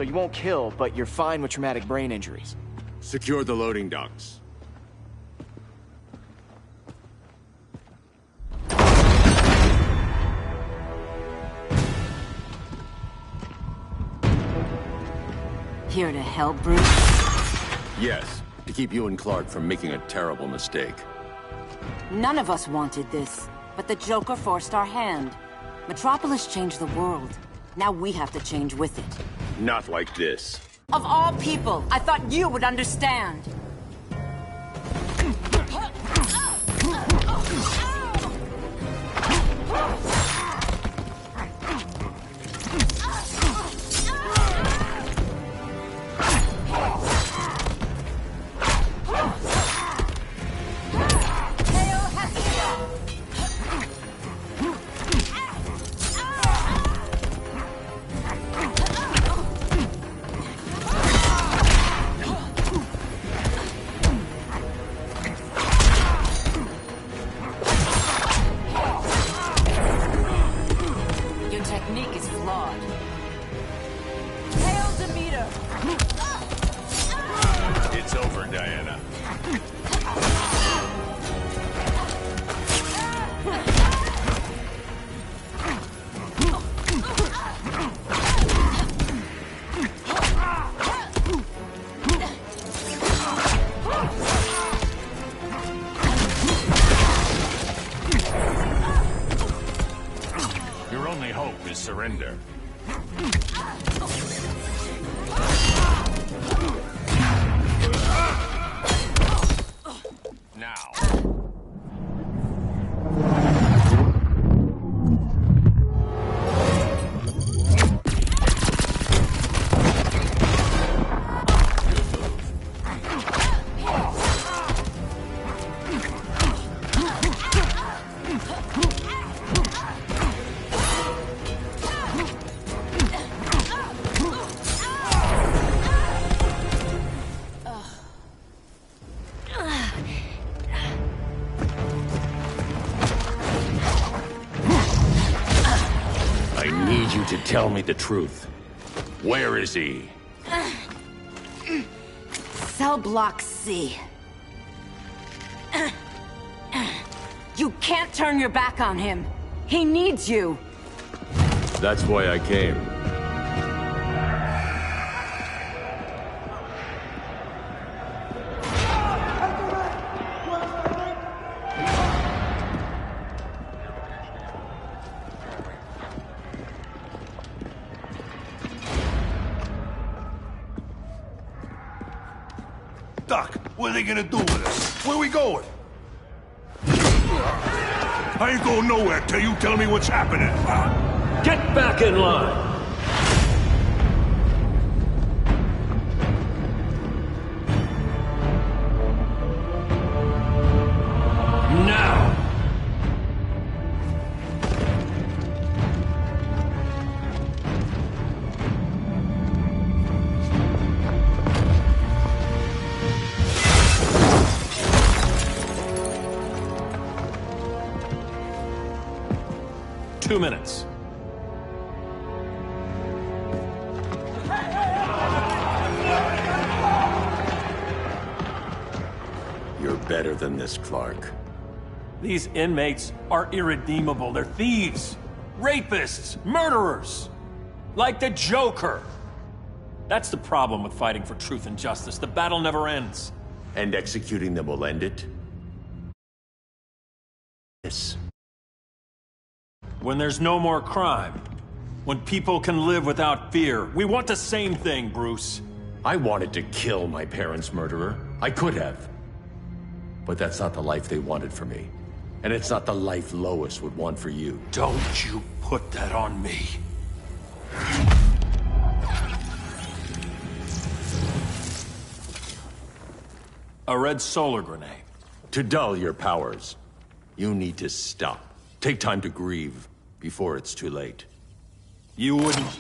so you won't kill, but you're fine with traumatic brain injuries. Secure the loading docks. Here to help, Bruce? Yes, to keep you and Clark from making a terrible mistake. None of us wanted this, but the Joker forced our hand. Metropolis changed the world. Now we have to change with it. Not like this. Of all people, I thought you would understand. It's over, Diana. Your only hope is surrender. To tell me the truth. Where is he? Cell Block C. You can't turn your back on him. He needs you. That's why I came. Doc, what are they gonna do with us? Where we going? I ain't going nowhere till you tell me what's happening. Get back in line! Now! 2 minutes. You're better than this, Clark. These inmates are irredeemable. They're thieves, rapists, murderers. Like the Joker. That's the problem with fighting for truth and justice. The battle never ends. And executing them will end it? Yes. When there's no more crime. When people can live without fear. We want the same thing, Bruce. I wanted to kill my parents' murderer. I could have. But that's not the life they wanted for me. And it's not the life Lois would want for you. Don't you put that on me. A red solar grenade. To dull your powers, you need to stop. Take time to grieve before it's too late. You wouldn't...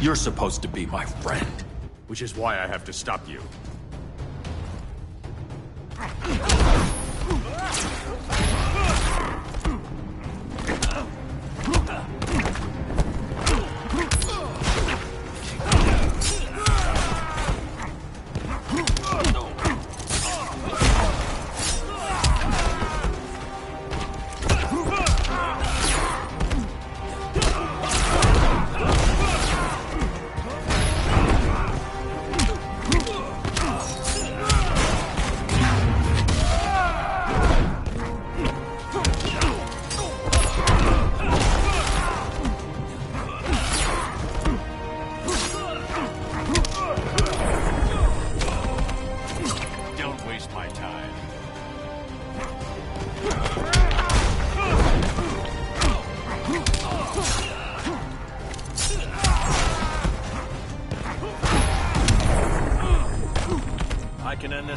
You're supposed to be my friend. Which is why I have to stop you.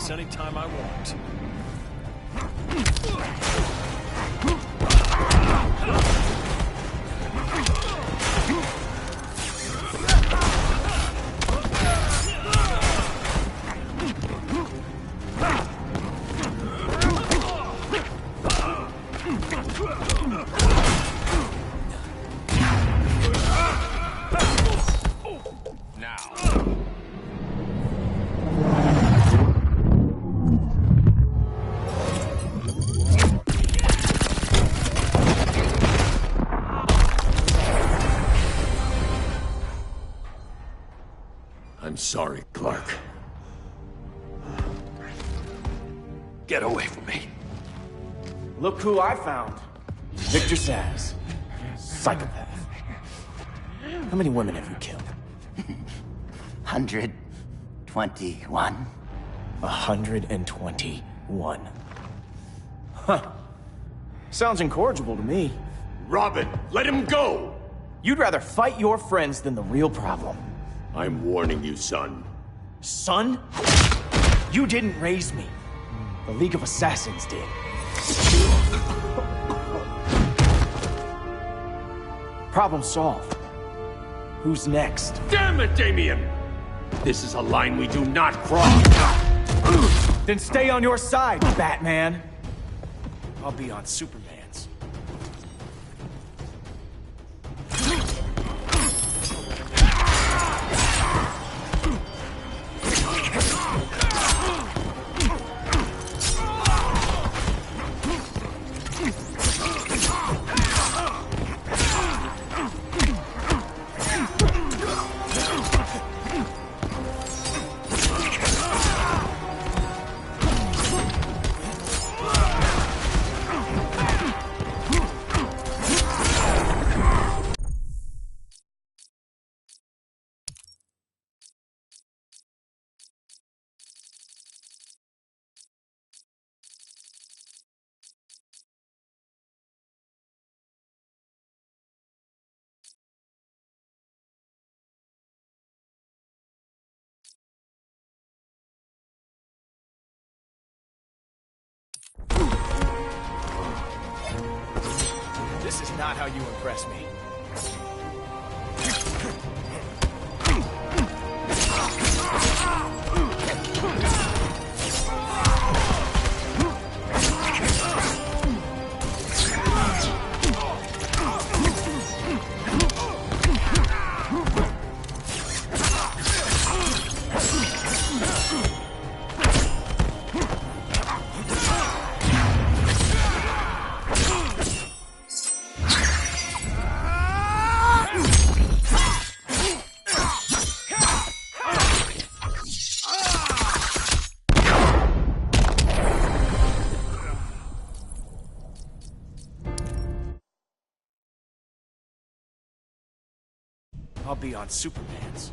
this anytime I want. I'm sorry, Clark. Get away from me. Look who I found. Victor Zsasz. Psychopath. How many women have you killed? 121. 121. Huh. Sounds incorrigible to me. Robin, let him go! You'd rather fight your friends than the real problem. I'm warning you, son. Son? You didn't raise me. The League of Assassins did. Problem solved. Who's next? Damn it, Damien! This is a line we do not cross! Then stay on your side, Batman. I'll be on Superman's. This is not how you impress me. I'll be on Superman's.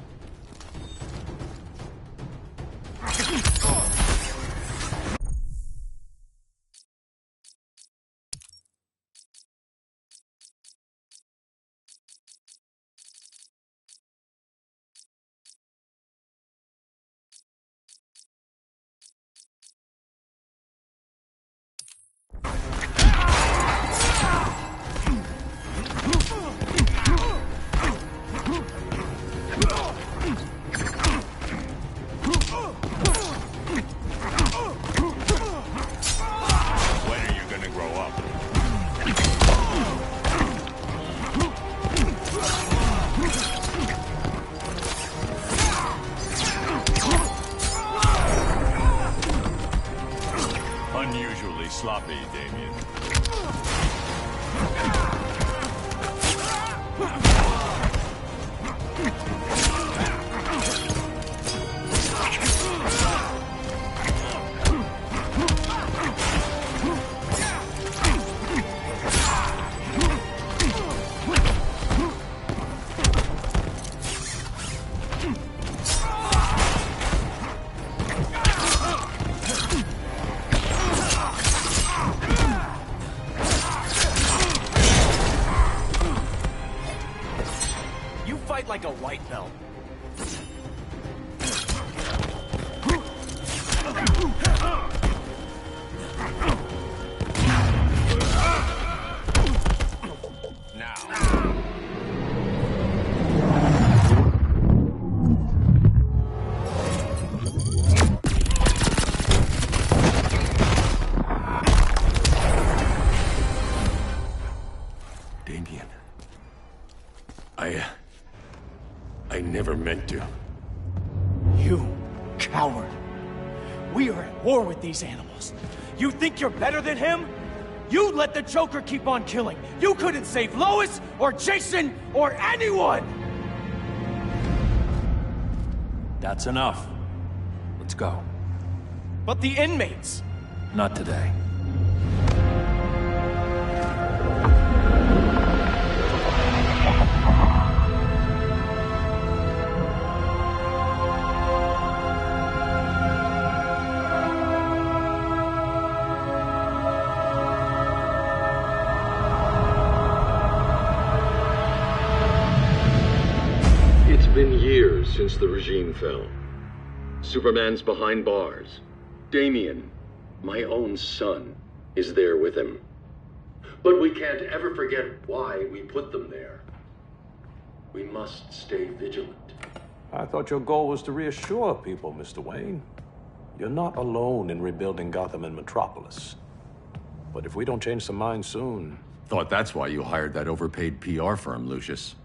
Unusually sloppy, Damien. Like a white belt. I never meant to. You coward. We are at war with these animals. You think you're better than him? You let the Joker keep on killing. You couldn't save Lois, or Jason, or anyone! That's enough. Let's go. But the inmates! Not today. It's been years since the regime fell. Superman's behind bars. Damian, my own son, is there with him. But we can't ever forget why we put them there. We must stay vigilant. I thought your goal was to reassure people, Mr. Wayne. You're not alone in rebuilding Gotham and Metropolis. But if we don't change some minds soon... Thought that's why you hired that overpaid PR firm, Lucius.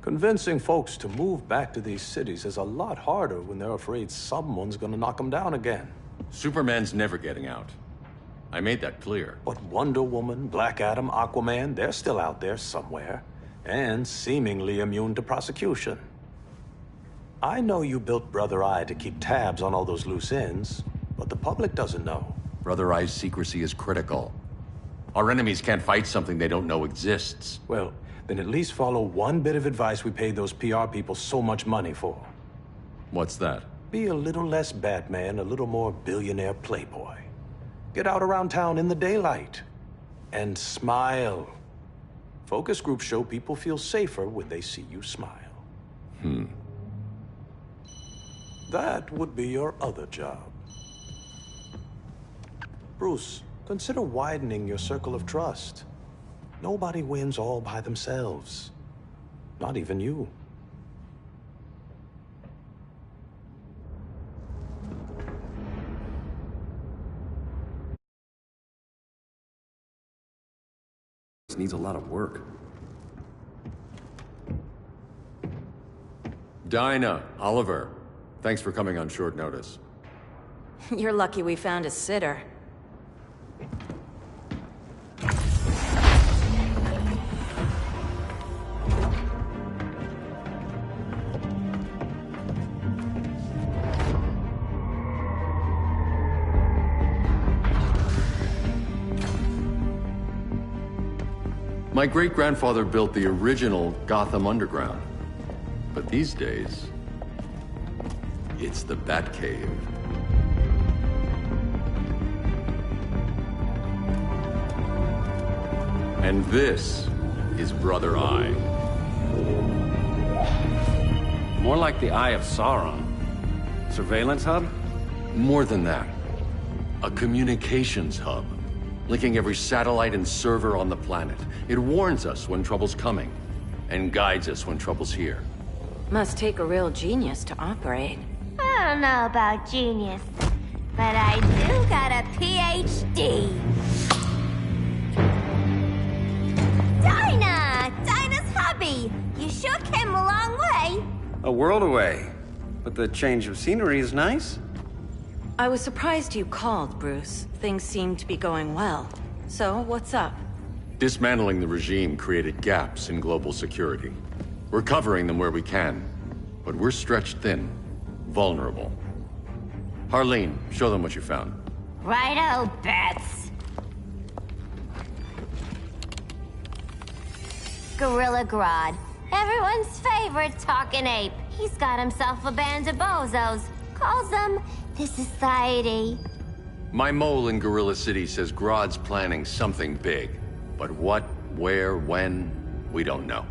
Convincing folks to move back to these cities is a lot harder when they're afraid someone's gonna knock them down again. Superman's never getting out. I made that clear. But Wonder Woman, Black Adam, Aquaman, they're still out there somewhere. And seemingly immune to prosecution. I know you built Brother Eye to keep tabs on all those loose ends, but the public doesn't know. Brother Eye's secrecy is critical. Our enemies can't fight something they don't know exists. Well, then at least follow one bit of advice we paid those PR people so much money for. What's that? Be a little less Batman, a little more billionaire playboy. Get out around town in the daylight. And smile. Focus groups show people feel safer when they see you smile. That would be your other job. Bruce, consider widening your circle of trust. Nobody wins all by themselves. Not even you. This needs a lot of work. Dinah, Oliver, thanks for coming on short notice. You're lucky we found a sitter. My great-grandfather built the original Gotham Underground. But these days, it's the Batcave. And this is Brother Eye. More like the Eye of Sauron. Surveillance hub? More than that. A communications hub, linking every satellite and server on the planet. It warns us when trouble's coming, and guides us when trouble's here. Must take a real genius to operate. I don't know about genius, but I do got a PhD. Dinah's hubby! You sure came a long way. A world away. But the change of scenery is nice. I was surprised you called, Bruce. Things seem to be going well. So, what's up? Dismantling the regime created gaps in global security. We're covering them where we can, but we're stretched thin, vulnerable. Harleen, show them what you found. Righto, Bats. Gorilla Grodd. Everyone's favorite talking ape. He's got himself a band of bozos. Calls them the Society. My mole in Gorilla City says Grodd's planning something big. But what, where, when, we don't know.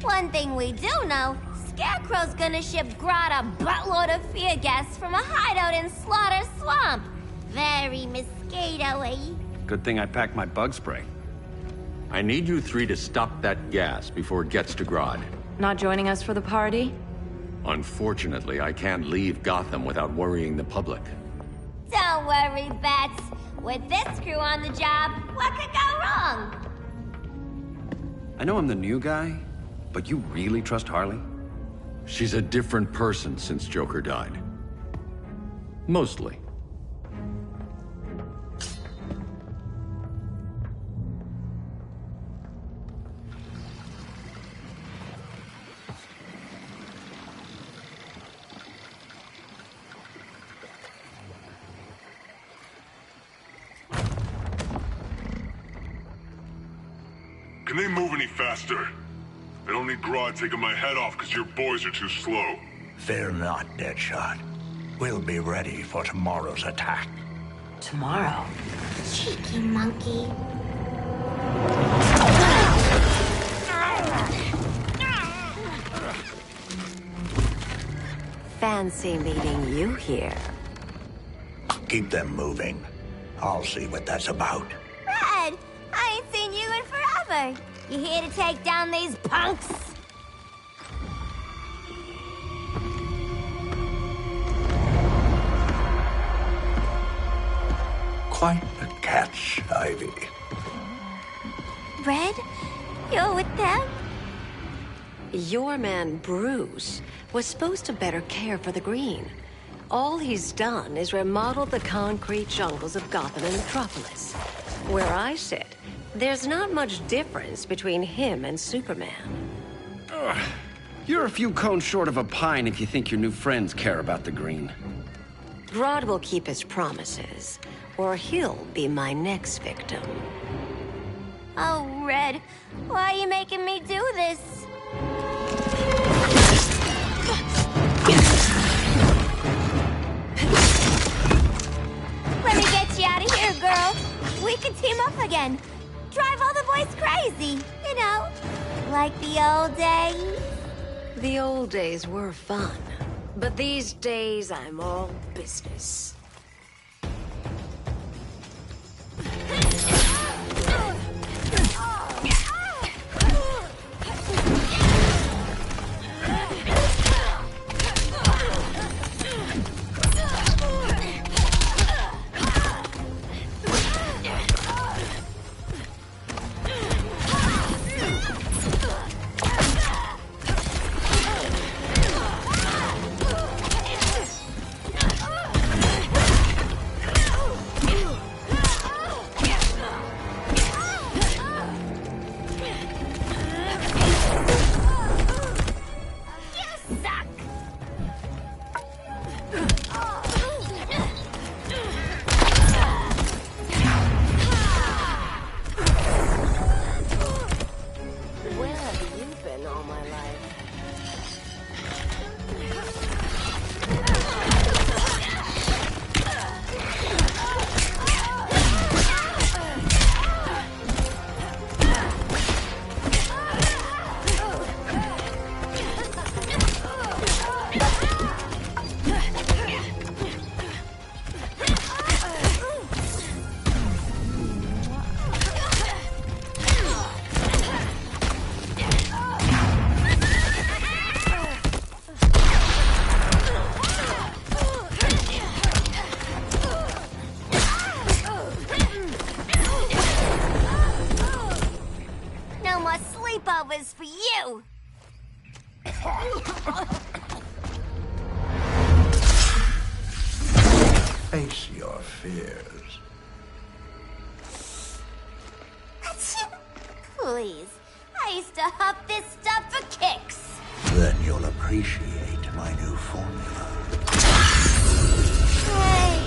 One thing we do know, Scarecrow's gonna ship Grodd a buttload of fear gas from a hideout in Slaughter Swamp. Very mosquito-y. Good thing I packed my bug spray. I need you three to stop that gas before it gets to Grodd. Not joining us for the party? Unfortunately, I can't leave Gotham without worrying the public. Don't worry, Bats. With this crew on the job, what could go wrong? I know I'm the new guy, But you really trust Harley? She's a different person since Joker died. Mostly. Can they move any faster? I don't need Grodd taking my head off because your boys are too slow. Fear not, Deadshot. We'll be ready for tomorrow's attack. Tomorrow? Cheeky monkey. Fancy meeting you here. Keep them moving. I'll see what that's about. Red, I ain't seen you in forever. You here to take down these punks? Quite a catch, Ivy. Red, you're with them? Your man, Bruce, was supposed to better care for the Green. All he's done is remodel the concrete jungles of Gotham and Metropolis. Where I sit, there's not much difference between him and Superman. You're a few cones short of a pine if you think your new friends care about the Green. Grodd will keep his promises, or he'll be my next victim. Oh, Red, why are you making me do this? Let me get you out of here, girl. We can team up again. Drive all the boys crazy, you know, like the old days. The old days were fun, but these days I'm all business. sleepovers for you! Face your fears. Please, I used to huff this stuff for kicks. Then you'll appreciate my new formula. Hey.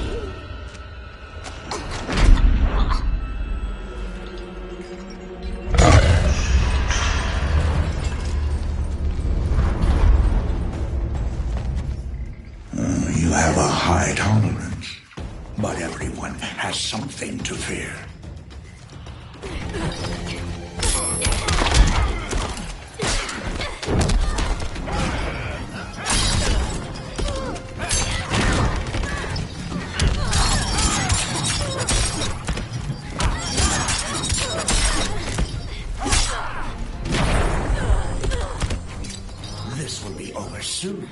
You have a high tolerance, but everyone has something to fear. This will be over soon.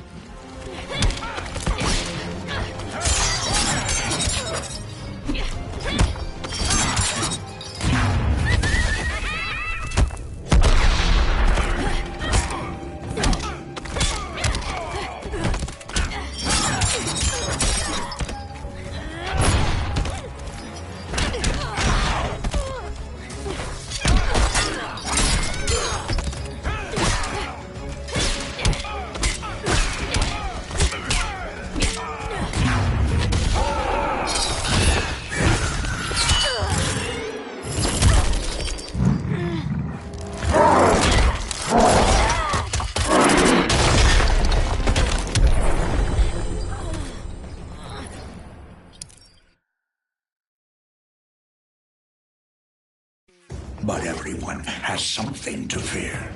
But everyone has something to fear.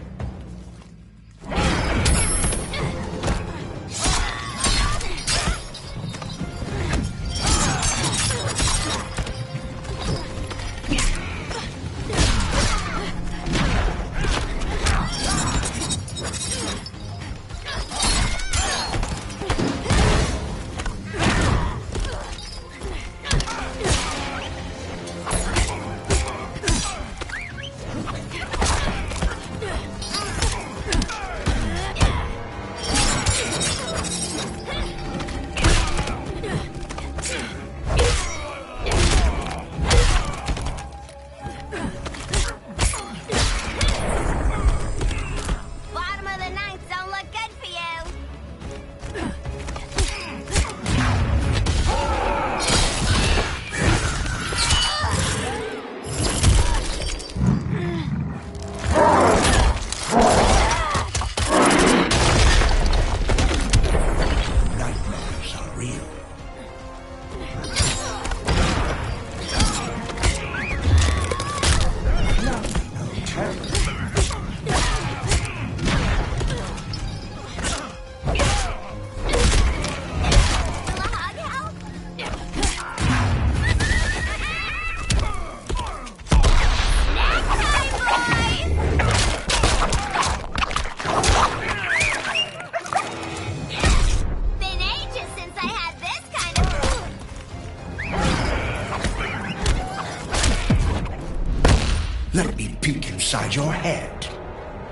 Let me peek inside your head.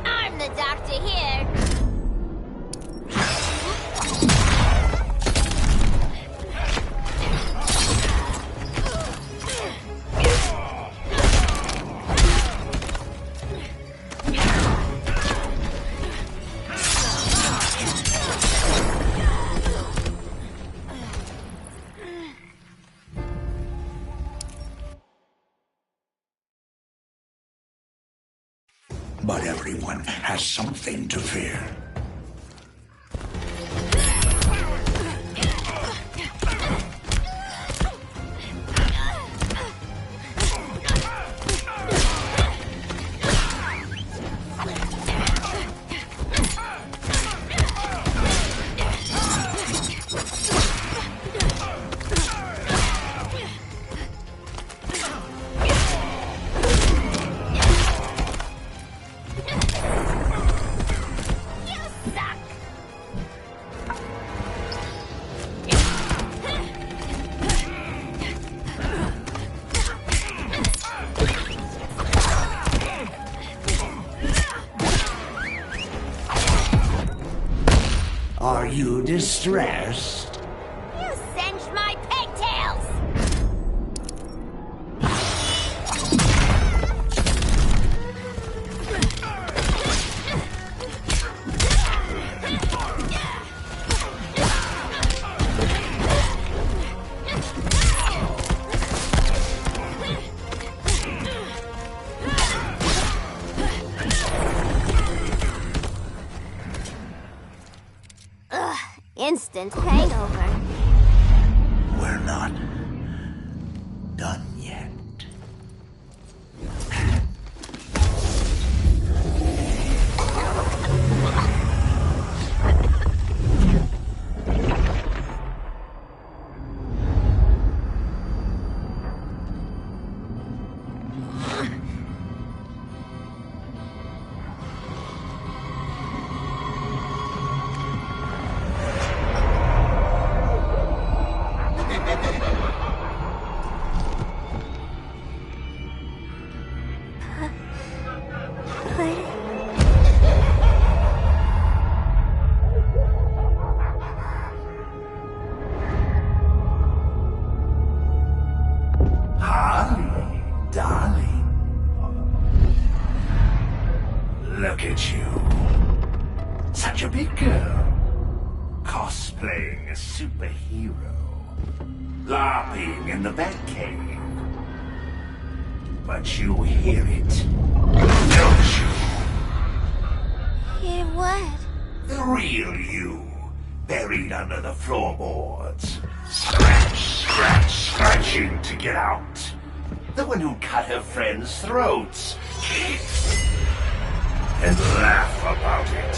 I'm the doctor here. But everyone has something to fear. Are you distressed? You singed my pigtails! Instant hangover. We're not done yet. Look at you. Such a big girl. Cosplaying a superhero. LARPing in the Batcave. But you hear it, don't you? Hear what? The real you, buried under the floorboards. Scratch, scratch, scratching to get out. The one who cut her friends' throats. And laugh about it.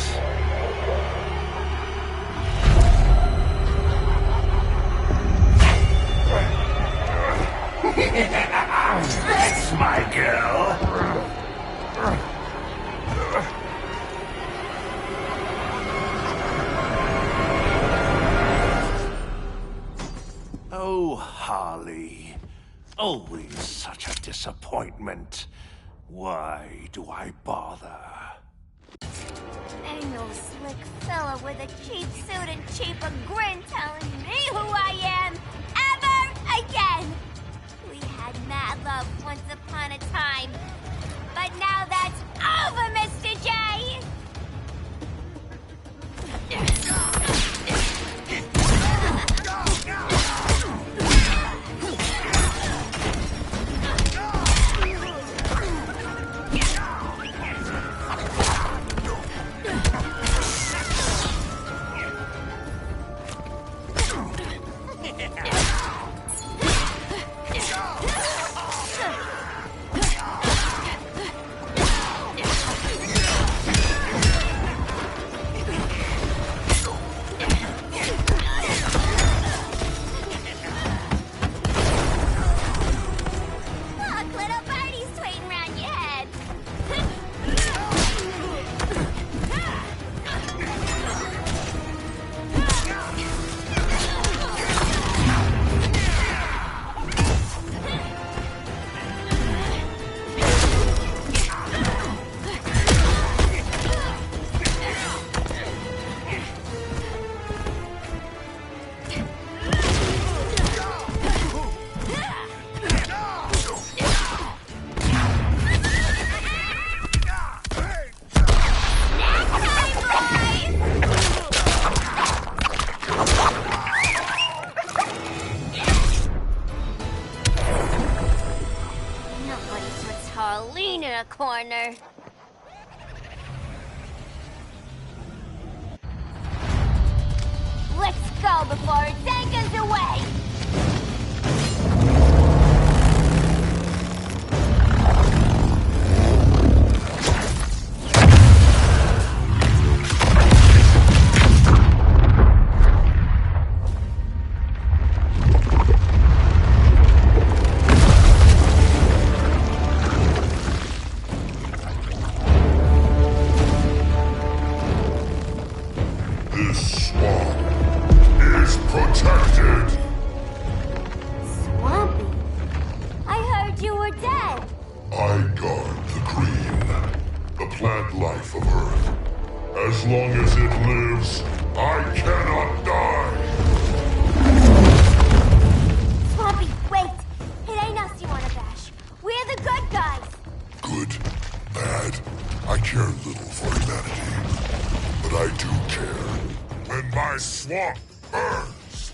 That's my girl. Oh, Harley. Always such a disappointment. Why do I bother? Ain't no slick fella with a cheap suit and cheaper grin telling me who I am ever again! We had mad love once upon a time, but now that's over, Mr. J! Corner. Let's go before it anchors away! This swamp is protected! Swampy? I heard you were dead. I guard the green, the plant life of Earth. As long as it lives, I cannot die! Swampy, wait! It ain't us you wanna bash. We're the good guys! Good, bad, I care little for humanity. But I do care when my swamp burns!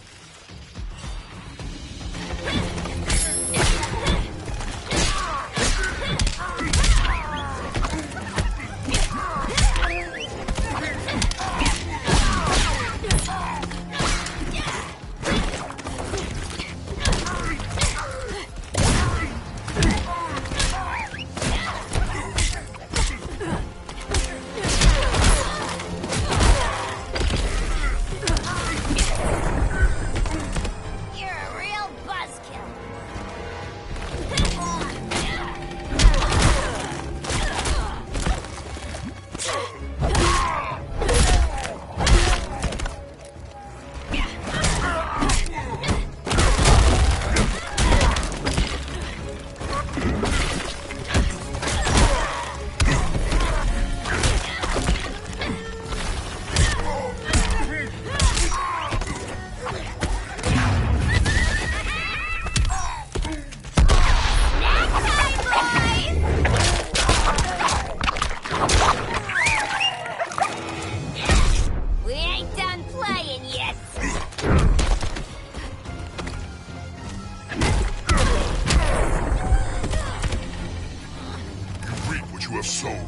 You have sown.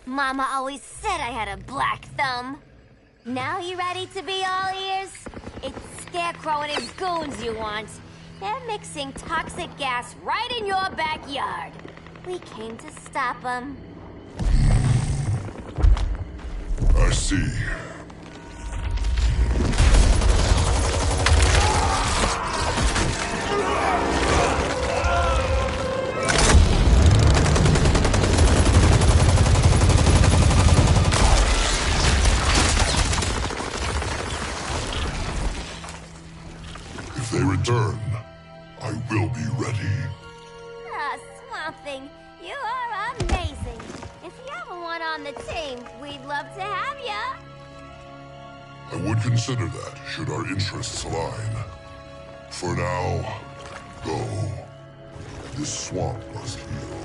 Mama always said I had a black thumb. Now you ready to be all ears? It's Scarecrow and his goons you want. They're mixing toxic gas right in your backyard. We came to stop them. I see. If they return, I will be ready. Ah, Swamp Thing, you are amazing. If you ever want on the team, we'd love to have ya. I would consider that, should our interests align. For now, go. This swamp must heal.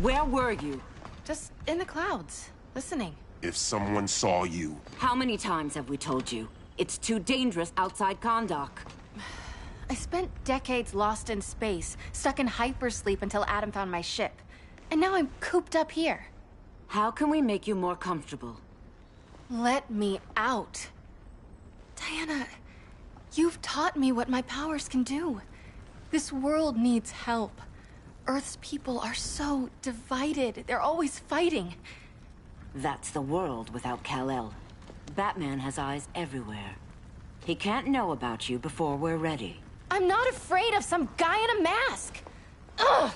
Where were you? Just in the clouds, listening. If someone saw you... How many times have we told you? It's too dangerous outside Kahndaq. I spent decades lost in space, stuck in hypersleep until Adam found my ship. And now I'm cooped up here. How can we make you more comfortable? Let me out. Diana, you've taught me what my powers can do. This world needs help. Earth's people are so divided. They're always fighting. That's the world without Kal-El. Batman has eyes everywhere. He can't know about you before we're ready. I'm not afraid of some guy in a mask. Ugh!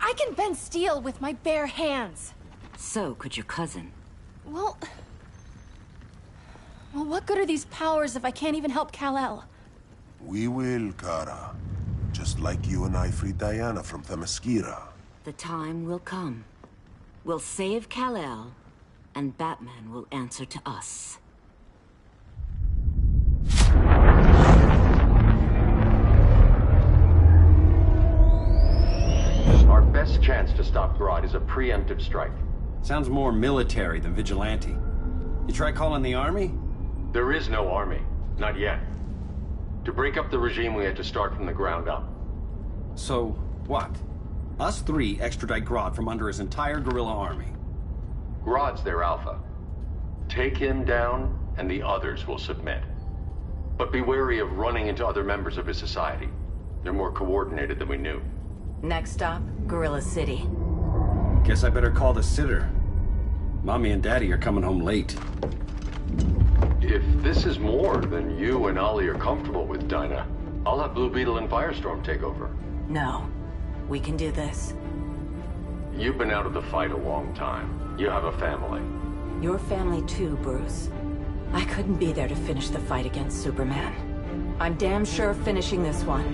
I can bend steel with my bare hands. So could your cousin. Well, what good are these powers if I can't even help Kal-El? We will, Kara. Just like you and I freed Diana from Themyscira. The time will come. We'll save Kal-El, and Batman will answer to us. Our best chance to stop Grodd is a preemptive strike. Sounds more military than vigilante. You try calling the army? There is no army. Not yet. To break up the regime, we had to start from the ground up. So, what? Us three extradite Grodd from under his entire guerrilla army. Grodd's their alpha. Take him down, and the others will submit. But be wary of running into other members of his society. They're more coordinated than we knew. Next stop, Gorilla City. Guess I better call the sitter. Mommy and Daddy are coming home late. If this is more than you and Ollie are comfortable with, Dinah, I'll have Blue Beetle and Firestorm take over. No. We can do this. You've been out of the fight a long time. You have a family. Your family too, Bruce. I couldn't be there to finish the fight against Superman. I'm damn sure finishing this one.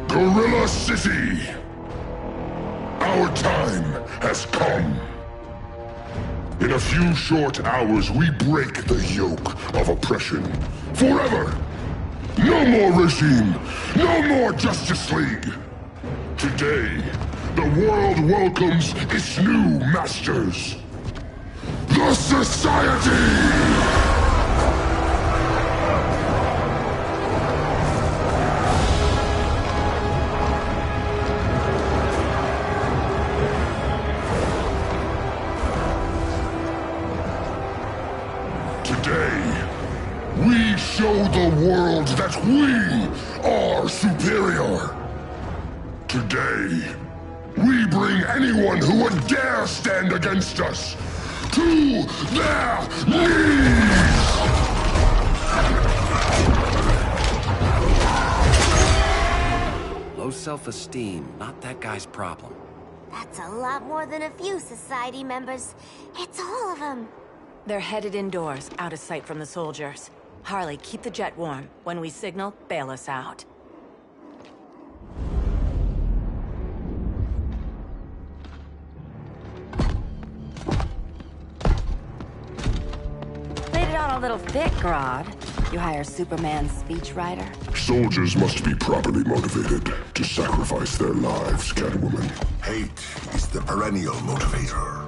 Gorilla City! Our time has come. In a few short hours, we break the yoke of oppression. Forever! No more regime! No more Justice League! Today, the world welcomes its new masters. The Society! We show the world that we are superior. Today, we bring anyone who would dare stand against us to their knees! Low self-esteem, not that guy's problem. That's a lot more than a few Society members. It's all of them. They're headed indoors, out of sight from the soldiers. Harley, keep the jet warm. When we signal, bail us out. Laid it on a little thick, Grodd. You hire Superman's speechwriter? Soldiers must be properly motivated to sacrifice their lives, Catwoman. Hate is the perennial motivator.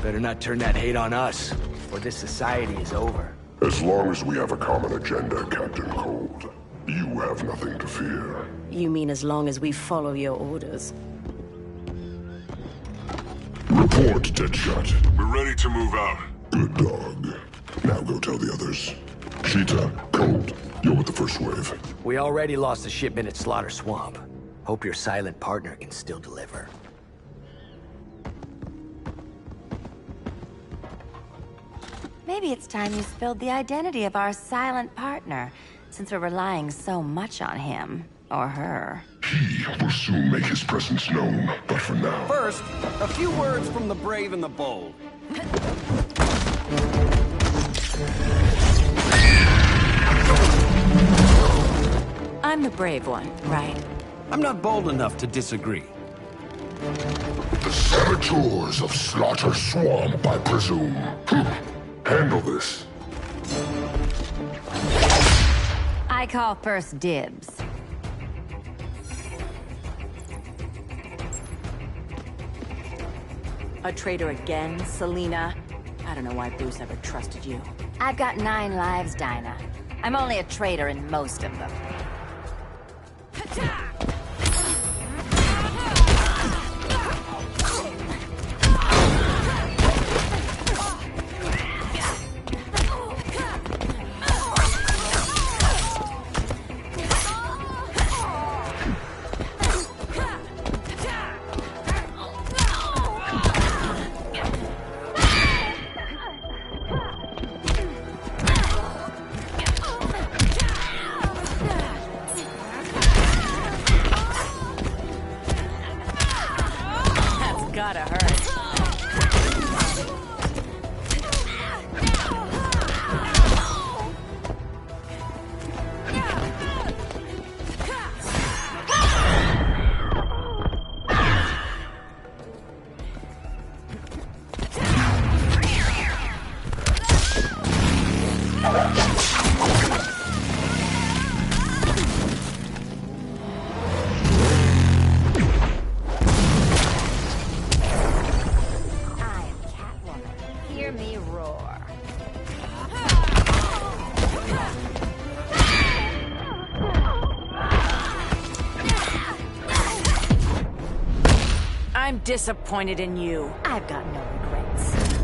Better not turn that hate on us, or this society is over. As long as we have a common agenda, Captain Cold, you have nothing to fear. You mean as long as we follow your orders? Report, Deadshot. We're ready to move out. Good dog. Now go tell the others. Cheetah, Cold, you're with the first wave. We already lost a shipment at Slaughter Swamp. Hope your silent partner can still deliver. Maybe it's time you spilled the identity of our silent partner, since we're relying so much on him. Or her. He will soon make his presence known, but for now... First, a few words from the brave and the bold. I'm the brave one, right? I'm not bold enough to disagree. The saboteurs of Slaughter Swamp, I presume. Handle this. I call first dibs. A traitor again, Selina? I don't know why Bruce ever trusted you. I've got 9 lives, Dinah. I'm only a traitor in most of them. Gotta hurt. I'm disappointed in you. I've got no regrets.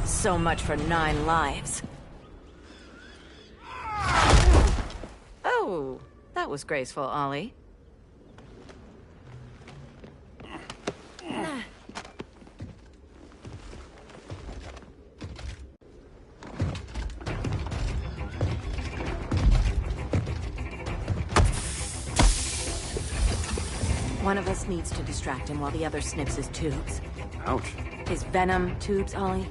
So much for 9 lives. Oh, that was graceful, Ollie. One of us needs to distract him while the other snips his tubes. Ouch. His venom tubes, Ollie.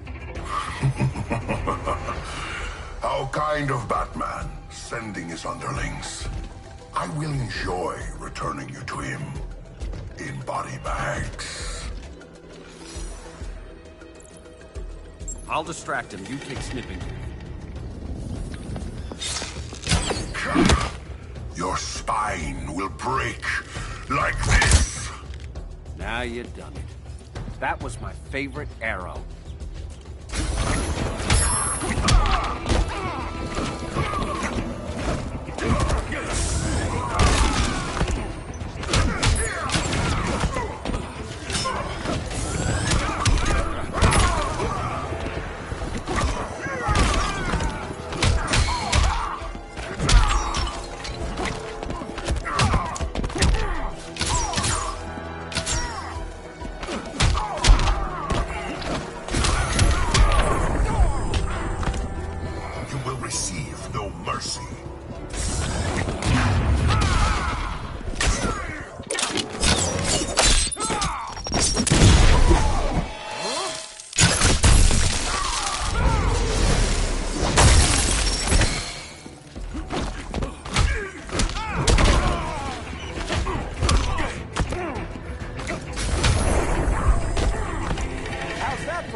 How kind of Batman, sending his underlings. I will enjoy returning you to him in body bags. I'll distract him. You take snipping. Your spine will break like this. Now you done it. That was my favorite arrow.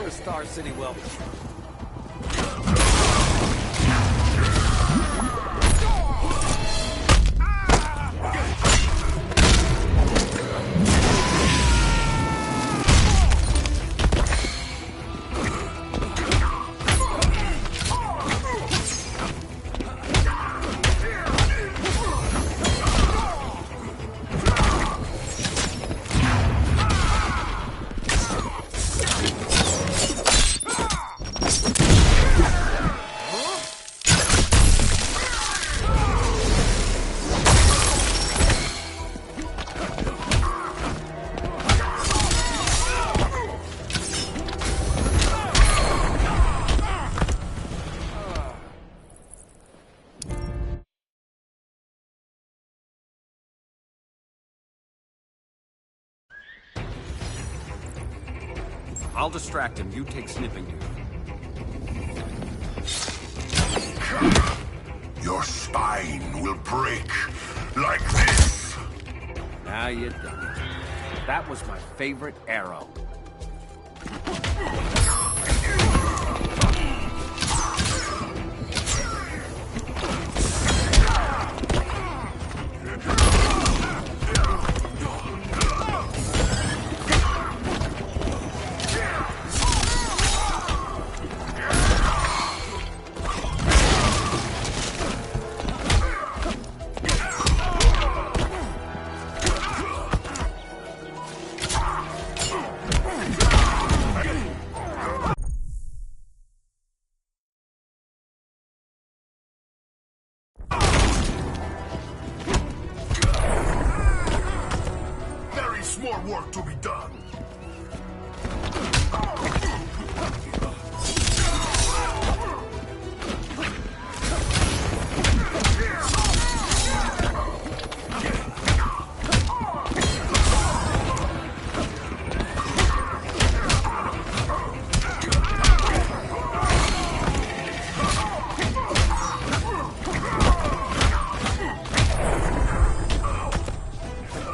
Star City welcome. I'll distract him. You take snipping duty. Your spine will break like this. Now you done it. That was my favorite arrow. More work to be done.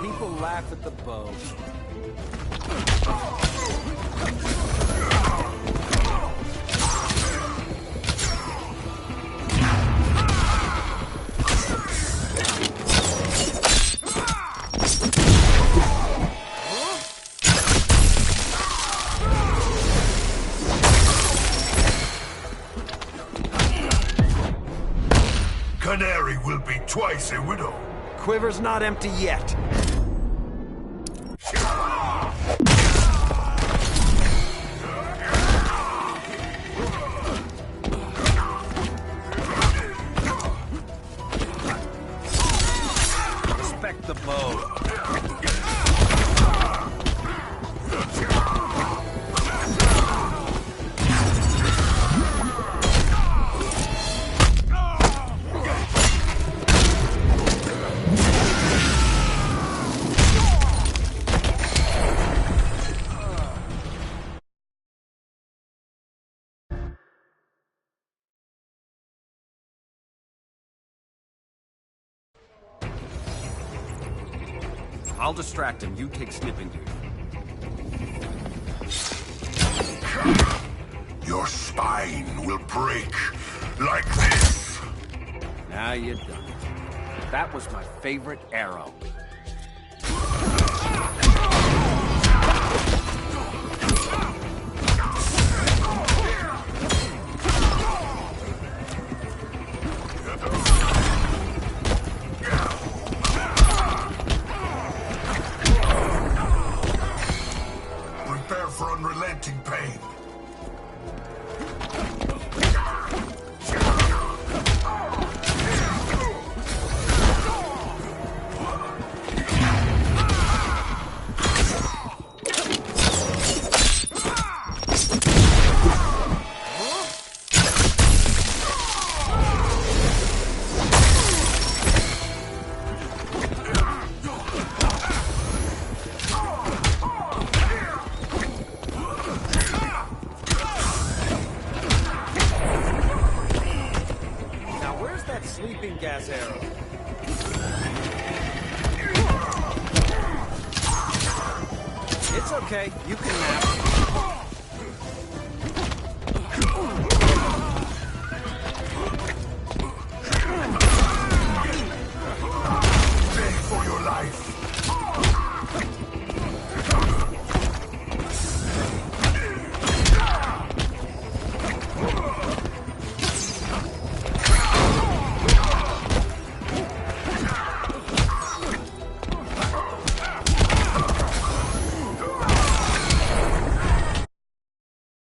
People laugh at the bow. Canary will be twice a widow. Quiver's not empty yet. Respect the bow. I'll distract him. You take snipping duty. Your spine will break like this. Now you done it. That was my favorite arrow. Prepare for unrelenting pain. Sleeping gas arrow. It's okay, you can nap.